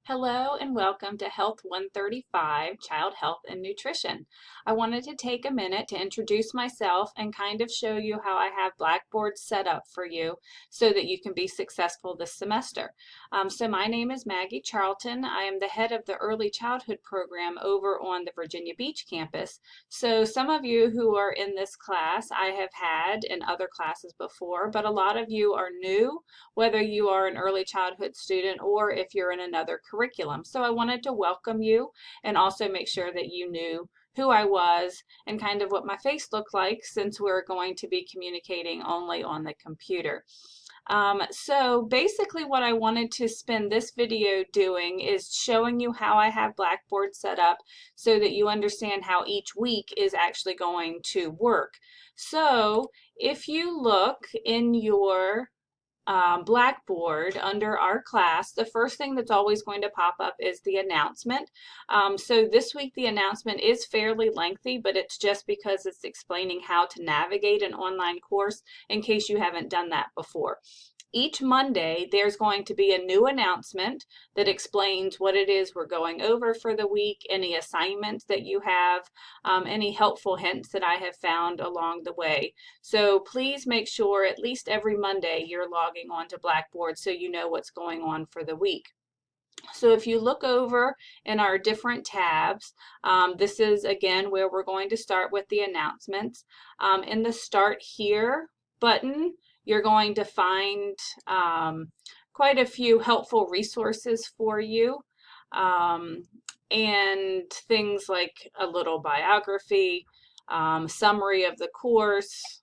Hello and welcome to Health 135, Child Health and Nutrition. I wanted to take a minute to introduce myself and kind of show you how I have Blackboard set up for you so that you can be successful this semester. So my name is Maggie Charlton. I am the head of the Early Childhood Program over on the Virginia Beach campus. So some of you who are in this class I have had in other classes before, but a lot of you are new, whether you are an early childhood student or if you're in another curriculum. So I wanted to welcome you and also make sure that you knew who I was and kind of what my face looked like, since we're going to be communicating only on the computer. So basically what I wanted to spend this video doing is showing you how I have Blackboard set up so that you understand how each week is actually going to work. So if you look in your Blackboard under our class, the first thing that's always going to pop up is the announcement. So this week the announcement is fairly lengthy, but it's just because it's explaining how to navigate an online course in case you haven't done that before. Each Monday, there's going to be a new announcement that explains what it is we're going over for the week, any assignments that you have, any helpful hints that I have found along the way. So please make sure at least every Monday you're logging on to Blackboard so you know what's going on for the week. So if you look over in our different tabs, this is again where we're going to start with the announcements. In the Start Here button, you're going to find quite a few helpful resources for you, and things like a little biography, summary of the course,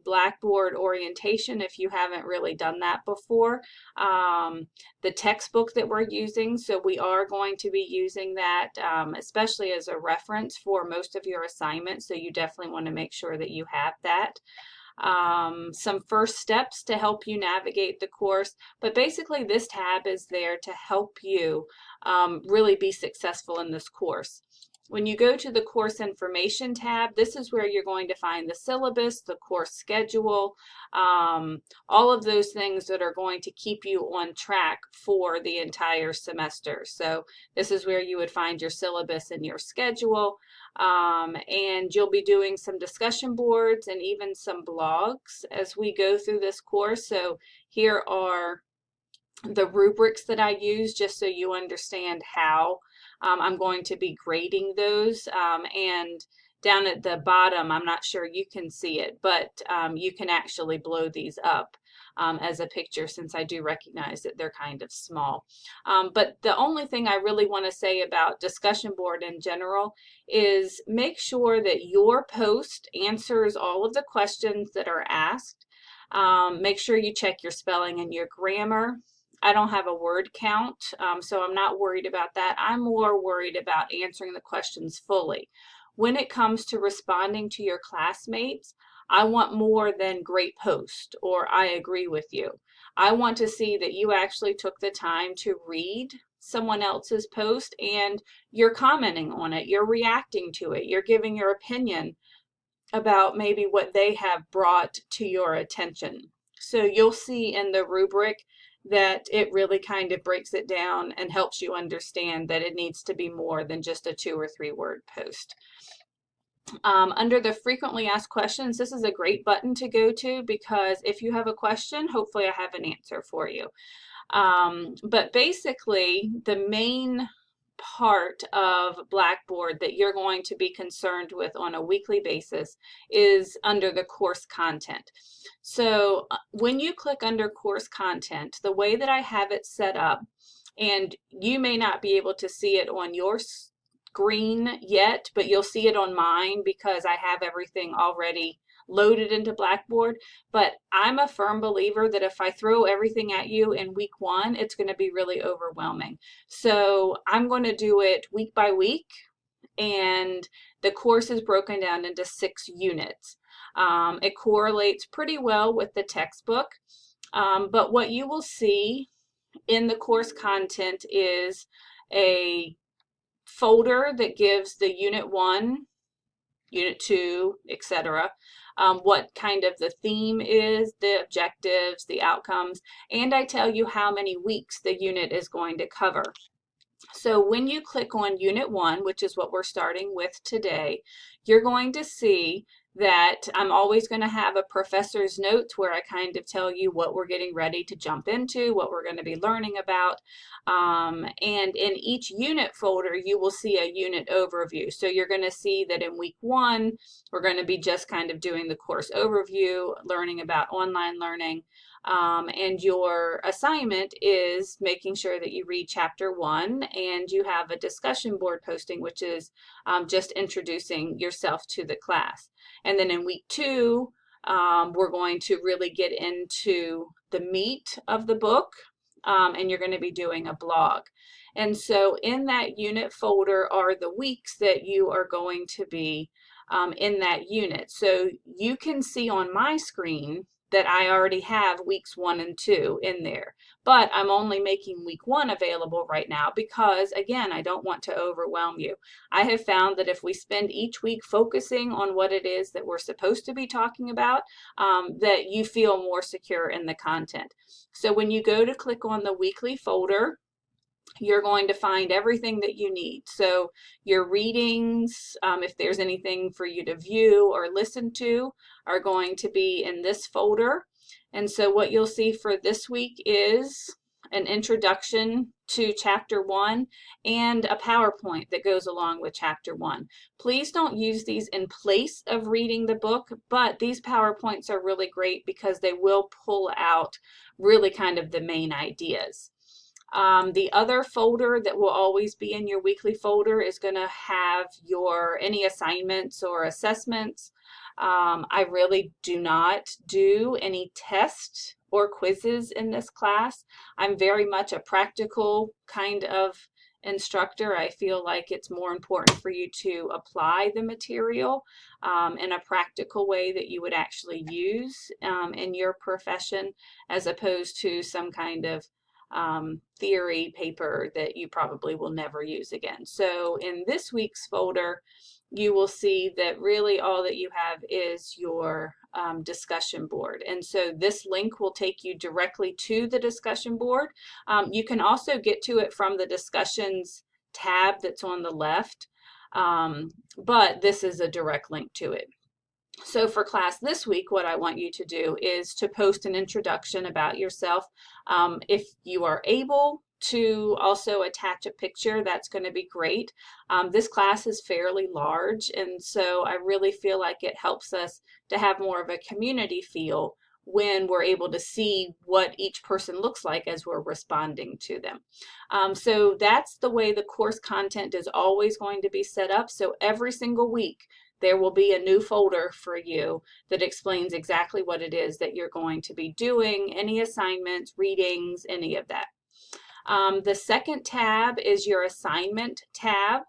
Blackboard orientation if you haven't really done that before, the textbook that we're using. So we are going to be using that especially as a reference for most of your assignments, so you definitely want to make sure that you have that. Some first steps to help you navigate the course, but basically this tab is there to help you really be successful in this course. When you go to the course information tab, this is where you're going to find the syllabus, the course schedule, all of those things that are going to keep you on track for the entire semester. So this is where you would find your syllabus and your schedule. And you'll be doing some discussion boards and even some blogs as we go through this course. So here are the rubrics that I use just so you understand how I'm going to be grading those. And down at the bottom, I'm not sure you can see it, but you can actually blow these up as a picture, since I do recognize that they're kind of small. But the only thing I really want to say about discussion board in general is make sure that your post answers all of the questions that are asked. Make sure you check your spelling and your grammar. I don't have a word count, so I'm not worried about that. I'm more worried about answering the questions fully. When it comes to responding to your classmates, I want more than great post or I agree with you. I want to see that you actually took the time to read someone else's post and you're commenting on it, you're reacting to it, you're giving your opinion about maybe what they have brought to your attention. So you'll see in the rubric that it really kind of breaks it down and helps you understand that it needs to be more than just a 2 or 3 word post. Under the frequently asked questions, this is a great button to go to, because if you have a question, hopefully I have an answer for you. But basically, the main part of Blackboard that you're going to be concerned with on a weekly basis is under the course content. So when you click under course content, the way that I have it set up, and you may not be able to see it on your screen yet, but you'll see it on mine because I have everything already loaded into Blackboard. But I'm a firm believer that if I throw everything at you in week 1, it's going to be really overwhelming. So I'm going to do it week by week, and the course is broken down into 6 units. It correlates pretty well with the textbook, but what you will see in the course content is a folder that gives the Unit 1, Unit 2, etc. What kind of the theme is, the objectives, the outcomes, and I tell you how many weeks the unit is going to cover. So when you click on Unit 1, which is what we're starting with today, you're going to see that I'm always going to have a professor's notes where I kind of tell you what we're getting ready to jump into, what we're going to be learning about. And in each unit folder, you will see a unit overview. So you're going to see that in week 1, we're going to be just kind of doing the course overview, learning about online learning. And your assignment is making sure that you read chapter 1 and you have a discussion board posting, which is just introducing yourself to the class. And then in week 2, we're going to really get into the meat of the book, and you're going to be doing a blog. And so in that unit folder are the weeks that you are going to be in that unit. So you can see on my screen that I already have weeks 1 and 2 in there, but I'm only making week 1 available right now because, again, I don't want to overwhelm you. I have found that if we spend each week focusing on what it is that we're supposed to be talking about, that you feel more secure in the content. So when you go to click on the weekly folder, you're going to find everything that you need. So your readings, if there's anything for you to view or listen to, are going to be in this folder. And so what you'll see for this week is an introduction to chapter 1 and a PowerPoint that goes along with chapter 1. Please don't use these in place of reading the book, but these PowerPoints are really great because they will pull out really kind of the main ideas. The other folder that will always be in your weekly folder is going to have your any assignments or assessments. I really do not do any tests or quizzes in this class. I'm very much a practical kind of instructor. I feel like it's more important for you to apply the material in a practical way that you would actually use in your profession, as opposed to some kind of theory paper that you probably will never use again. So in this week's folder, you will see that really all that you have is your discussion board. And so this link will take you directly to the discussion board. You can also get to it from the discussions tab that's on the left, but this is a direct link to it. So for class this week, what I want you to do is to post an introduction about yourself. If you are able to also attach a picture, that's going to be great. This class is fairly large, and so I really feel like it helps us to have more of a community feel when we're able to see what each person looks like as we're responding to them. So that's the way the course content is always going to be set up. So every single week, there will be a new folder for you that explains exactly what it is that you're going to be doing, any assignments, readings, any of that. The second tab is your assignment tab,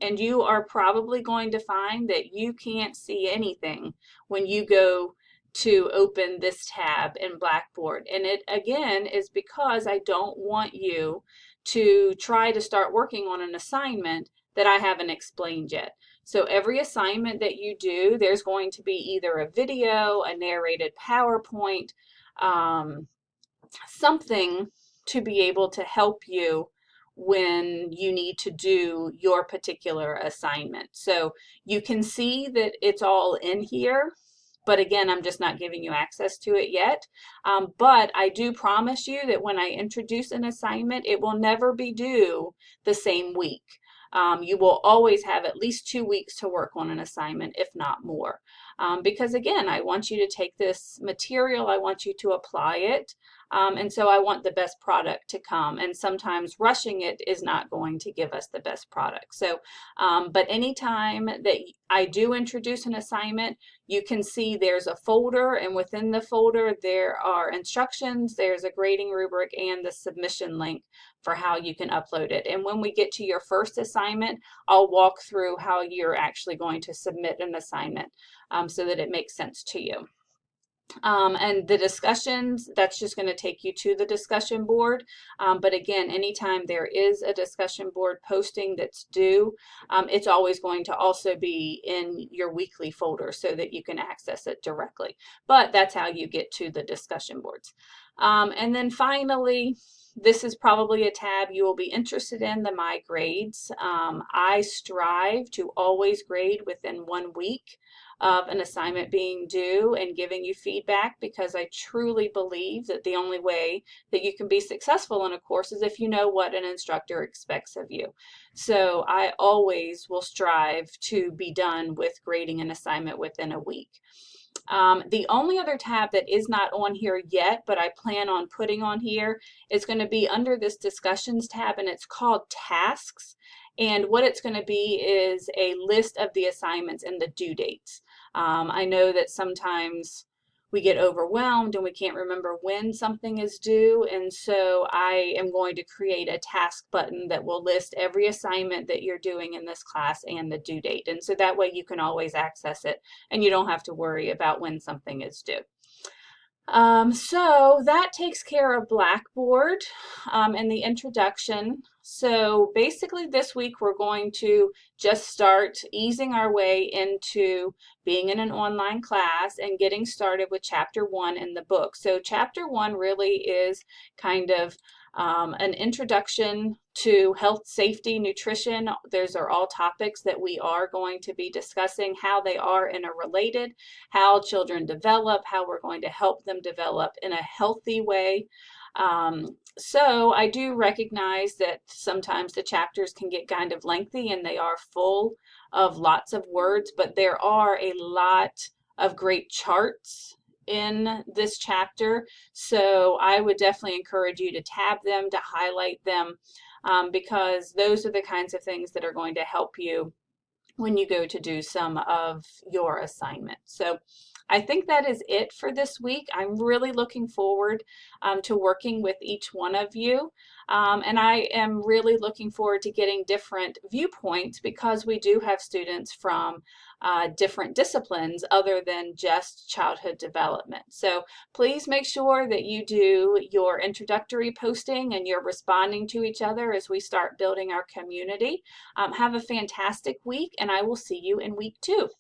and you are probably going to find that you can't see anything when you go to open this tab in Blackboard. And it, again, is because I don't want you to try to start working on an assignment that I haven't explained yet. So every assignment that you do, there's going to be either a video, a narrated PowerPoint, something to be able to help you when you need to do your particular assignment. So you can see that it's all in here, but again, I'm just not giving you access to it yet. But I do promise you that when I introduce an assignment, it will never be due the same week. You will always have at least 2 weeks to work on an assignment, if not more. Because again, I want you to take this material, I want you to apply it, and so I want the best product to come, and sometimes rushing it is not going to give us the best product. So, but anytime that I do introduce an assignment, you can see there's a folder, and within the folder there are instructions, there's a grading rubric, and the submission link for how you can upload it. And when we get to your first assignment, I'll walk through how you're actually going to submit an assignment so that it makes sense to you. And the discussions, that's just going to take you to the discussion board. But again, anytime there is a discussion board posting that's due, it's always going to also be in your weekly folder so that you can access it directly. But that's how you get to the discussion boards. And then finally, this is probably a tab you will be interested in, the My Grades. I strive to always grade within 1 week of an assignment being due and giving you feedback, because I truly believe that the only way that you can be successful in a course is if you know what an instructor expects of you. So I always will strive to be done with grading an assignment within a week. The only other tab that is not on here yet, but I plan on putting on here, is going to be under this discussions tab, and it's called tasks. And what it's going to be is a list of the assignments and the due dates. I know that sometimes we get overwhelmed and we can't remember when something is due, and so I am going to create a task button that will list every assignment that you're doing in this class and the due date, and so that way you can always access it and you don't have to worry about when something is due. So that takes care of Blackboard and the introduction. So basically this week we're going to just start easing our way into being in an online class and getting started with Chapter 1 in the book. So Chapter 1 really is kind of an introduction to health, safety, nutrition. Those are all topics that we are going to be discussing, how they are interrelated, how children develop, how we're going to help them develop in a healthy way. So I do recognize that sometimes the chapters can get kind of lengthy and they are full of lots of words, but there are a lot of great charts in this chapter. So I would definitely encourage you to tab them, to highlight them, because those are the kinds of things that are going to help you when you go to do some of your assignments. So I think that is it for this week. I'm really looking forward to working with each one of you. And I am really looking forward to getting different viewpoints, because we do have students from different disciplines other than just childhood development. So please make sure that you do your introductory posting and you're responding to each other as we start building our community. Have a fantastic week, and I will see you in week 2.